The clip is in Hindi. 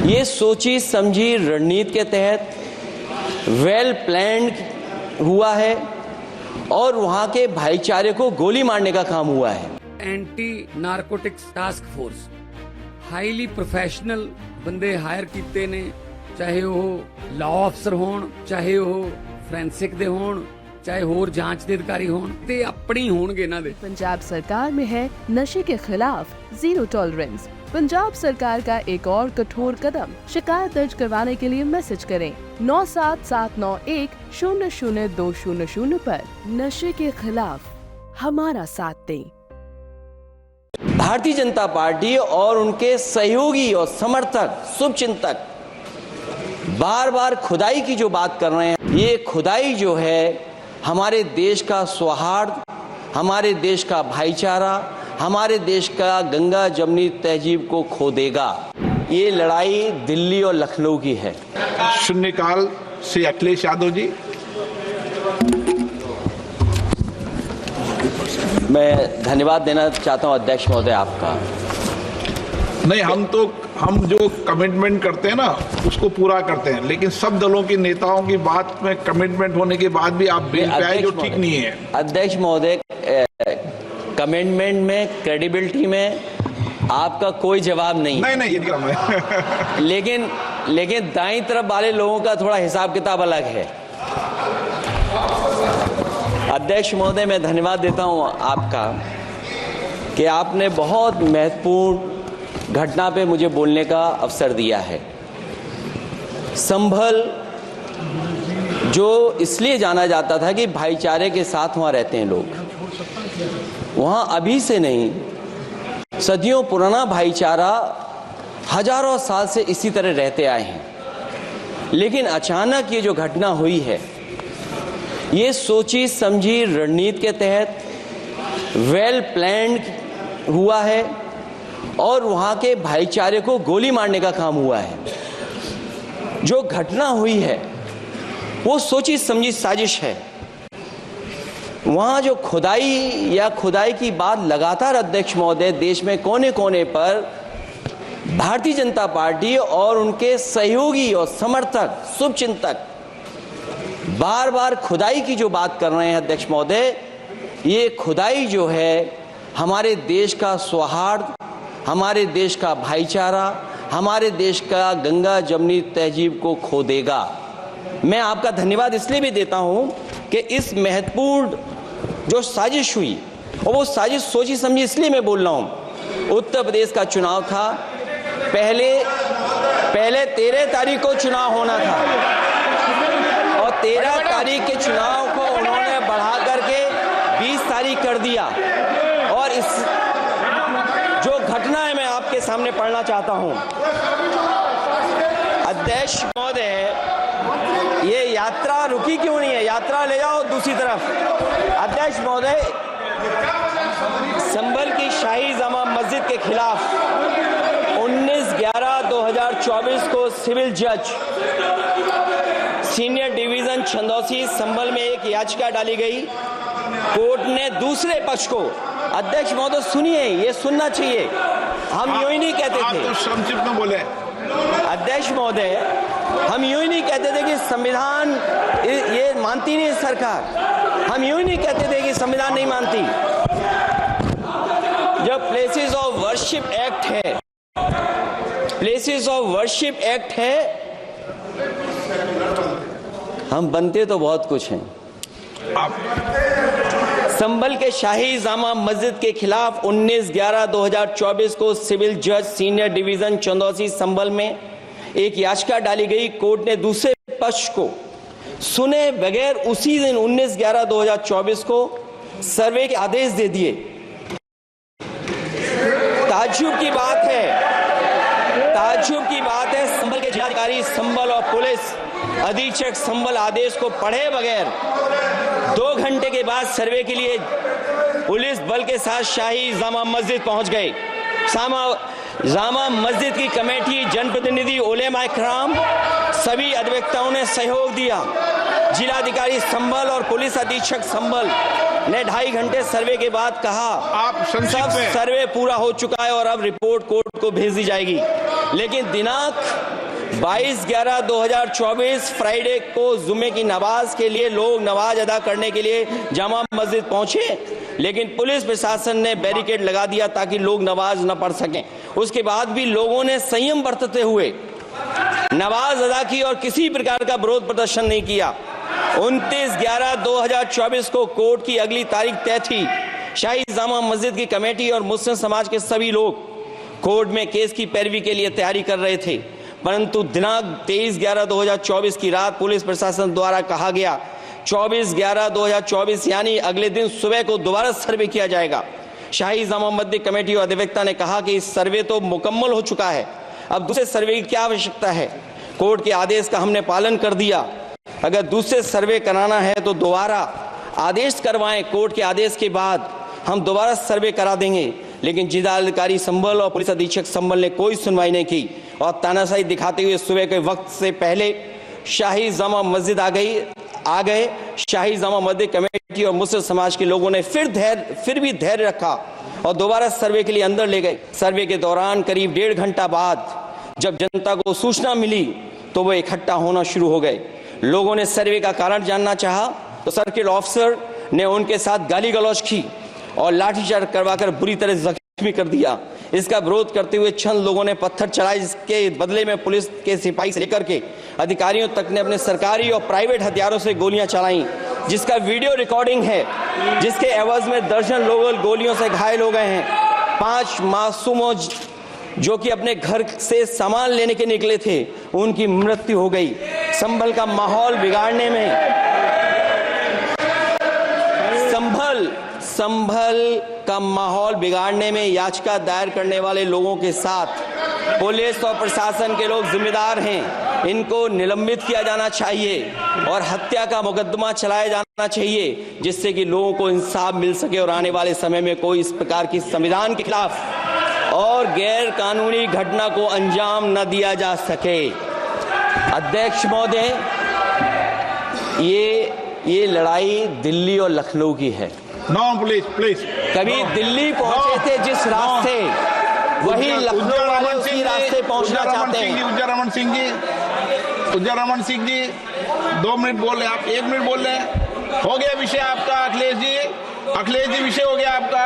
ये सोची समझी रणनीति के तहत वेल प्लान्ड हुआ है और वहां के भाईचारे को गोली मारने का काम हुआ है। Anti narcotics task force highly professional बंदे हायर कीते ने, चाहे वो लॉ अफसर होण, चाहे वो फोरेंसिक दे होण, चाहे होर जांच दे अधिकारी होण, ते अपनी होणगे इन्हां दे। पंजाब सरकार में है नशे के खिलाफ जीरो टॉलरेंस। पंजाब सरकार का एक और कठोर कदम। शिकायत दर्ज करवाने के लिए मैसेज करें 9779100200 पर। नशे के खिलाफ हमारा साथ दें। भारतीय जनता पार्टी और उनके सहयोगी और समर्थक शुभचिंतक बार बार खुदाई की जो बात कर रहे हैं, ये खुदाई जो है हमारे देश का सौहार्द, हमारे देश का भाईचारा, हमारे देश का गंगा जमनी तहजीब को खो देगा। ये लड़ाई दिल्ली और लखनऊ की है। शून्यकाल से अखिलेश यादव जी। मैं धन्यवाद देना चाहता हूं अध्यक्ष महोदय आपका। नहीं, हम जो कमिटमेंट करते हैं ना उसको पूरा करते हैं, लेकिन सब दलों के नेताओं की बात में कमिटमेंट होने के बाद भी आप बेल पे आए जो ठीक नहीं है। अध्यक्ष महोदय, कमिटमेंट में, क्रेडिबिलिटी में आपका कोई जवाब नहीं। नहीं ये कम है। लेकिन दाईं तरफ वाले लोगों का थोड़ा हिसाब किताब अलग है। अध्यक्ष महोदय, मैं धन्यवाद देता हूं आपका कि आपने बहुत महत्वपूर्ण घटना पे मुझे बोलने का अवसर दिया है। संभल जो इसलिए जाना जाता था कि भाईचारे के साथ वहां रहते हैं लोग, वहां अभी से नहीं, सदियों पुराना भाईचारा हजारों साल से इसी तरह रहते आए हैं। लेकिन अचानक ये जो घटना हुई है, ये सोची समझी रणनीति के तहत वेल प्लान्ड हुआ है और वहां के भाईचारे को गोली मारने का काम हुआ है। जो घटना हुई है वो सोची समझी साजिश है। वहां जो खुदाई की बात लगातार अध्यक्ष महोदय देश में कोने कोने पर भारतीय जनता पार्टी और उनके सहयोगी और समर्थक शुभचिंतक बार बार खुदाई की जो बात कर रहे हैं अध्यक्ष महोदय, ये खुदाई जो है हमारे देश का सौहार्द, हमारे देश का भाईचारा, हमारे देश का गंगा जमनी तहजीब को खो देगा। मैं आपका धन्यवाद इसलिए भी देता हूं कि इस महत्वपूर्ण जो साजिश हुई, और वो साजिश सोची समझी इसलिए मैं बोल रहा हूं। उत्तर प्रदेश का चुनाव था, पहले 13 तारीख को चुनाव होना था और 13 तारीख के चुनाव को उन्होंने बढ़ा करके 20 तारीख कर दिया। और इस जो घटना है मैं आपके सामने पढ़ना चाहता हूं। अध्यक्ष महोदय, ये यात्रा रुकी क्यों नहीं है? यात्रा ले जाओ दूसरी तरफ। अध्यक्ष महोदय, संभल की शाही जामा मस्जिद के खिलाफ 19/11/2024 को सिविल जज सीनियर डिवीजन छंदौसी संभल में एक याचिका डाली गई। कोर्ट ने दूसरे पक्ष को, अध्यक्ष महोदय सुनिए, ये सुनना चाहिए, हम यूं ही नहीं कहते थे। आप तो संक्षिप्त में बोले। अध्यक्ष महोदय, हम यूं ही नहीं कहते थे कि संविधान ये मानती नहीं सरकार। हम यूं ही नहीं कहते थे कि संविधान नहीं मानती। जब प्लेसेस ऑफ वर्शिप एक्ट है, प्लेसेस ऑफ वर्शिप एक्ट है, हम बनते तो बहुत कुछ हैं। संभल के शाही जामा मस्जिद के खिलाफ 19/11/2024 को सिविल जज सीनियर डिवीजन चंदौसी संभल में एक याचिका डाली गई। कोर्ट ने दूसरे पक्ष को सुने बगैर उसी दिन 19/11/2024 को सर्वे के आदेश दे दिए। ताज्जुब की बात है, संभल के जिलाधिकारी संभल और पुलिस अधीक्षक संभल आदेश को पढ़े बगैर 2 घंटे के बाद सर्वे के लिए पुलिस बल के साथ शाही जामा मस्जिद पहुंच गए। जामा मस्जिद की कमेटी, जनप्रतिनिधि, उलेमा इकराम, सभी अधिवक्ताओं ने सहयोग दिया। जिलाधिकारी संभल और पुलिस अधीक्षक संभल ने 2.5 घंटे सर्वे के बाद कहा, आप सब सर्वे पूरा हो चुका है और अब रिपोर्ट कोर्ट को भेज दी जाएगी। लेकिन दिनांक 22/11/2024 फ्राइडे को जुमे की नमाज के लिए लोग नमाज अदा करने के लिए जामा मस्जिद पहुंचे, लेकिन पुलिस प्रशासन ने बैरिकेड लगा दिया ताकि लोग नमाज न पढ़ सकें। उसके बाद भी लोगों ने संयम बरतते हुए नमाज अदा की और किसी प्रकार का विरोध प्रदर्शन नहीं किया। 29/11/2024 को कोर्ट की अगली तारीख तय थी। शाही जामा मस्जिद की कमेटी और मुस्लिम समाज के सभी लोग कोर्ट में केस की पैरवी के लिए तैयारी कर रहे थे, परंतु दिनांक 23/11/2024 की रात पुलिस प्रशासन द्वारा कहा गया 24/11/2024 यानी अगले दिन सुबह को दोबारा सर्वे किया जाएगा। शाही जामा मस्जिद कमेटी और अधिवक्ता ने कहा कि इस सर्वे तो मुकम्मल हो चुका है, अब दूसरे सर्वे की क्या आवश्यकता है। कोर्ट के आदेश का हमने पालन कर दिया, अगर दूसरे सर्वे कराना है तो दोबारा आदेश करवाएं। कोर्ट के आदेश के बाद हम दोबारा सर्वे करा देंगे, लेकिन जिलाधिकारी संभल और पुलिस अधीक्षक संभल ने कोई सुनवाई नहीं की और तानाशाही दिखाते हुए सुबह के वक्त से पहले शाही जामा मस्जिद आ गए। शाही जामा मस्जिद कमेटी और मुस्लिम समाज के लोगों ने फिर भी धैर्य रखा और दोबारा सर्वे के लिए अंदर ले गए। सर्वे के दौरान करीब 1.5 घंटा बाद जब जनता को सूचना मिली तो वो इकट्ठा होना शुरू हो गए। लोगों ने सर्वे का कारण जानना चाहा तो सर्किल ऑफिसर ने उनके साथ गाली गलौज की और लाठीचार्ज करवाकर बुरी तरह जख्मी कर दिया। इसका विरोध करते हुए चंद लोगों ने पत्थर चलाए, जिसके बदले में पुलिस के सिपाही से लेकर के अधिकारियों तक ने अपने सरकारी और प्राइवेट हथियारों से गोलियां चलाई, जिसका वीडियो रिकॉर्डिंग है, जिसके एवज में दर्जन लोग गोलियों से घायल हो गए हैं। 5 मासूमों जो कि अपने घर से सामान लेने के निकले थे, उनकी मृत्यु हो गई। संभल का माहौल बिगाड़ने में संभल का माहौल बिगाड़ने में याचिका दायर करने वाले लोगों के साथ पुलिस और प्रशासन के लोग जिम्मेदार हैं। इनको निलंबित किया जाना चाहिए और हत्या का मुकदमा चलाया जाना चाहिए, जिससे कि लोगों को इंसाफ मिल सके और आने वाले समय में कोई इस प्रकार की संविधान के खिलाफ और गैर कानूनी घटना को अंजाम न दिया जा सके। अध्यक्ष महोदय, ये लड़ाई दिल्ली और लखनऊ की है। नो प्लीज कभी दिल्ली पहुंचे थे जिस रास्ते, वही लखनऊ वाले उसी रास्ते पहुंचना चाहते हैं। उज्जर रमन सिंह जी 2 मिनट बोल रहे, आप 1 मिनट बोल रहे हैं। हो गया विषय आपका अखिलेश जी, विषय हो गया आपका।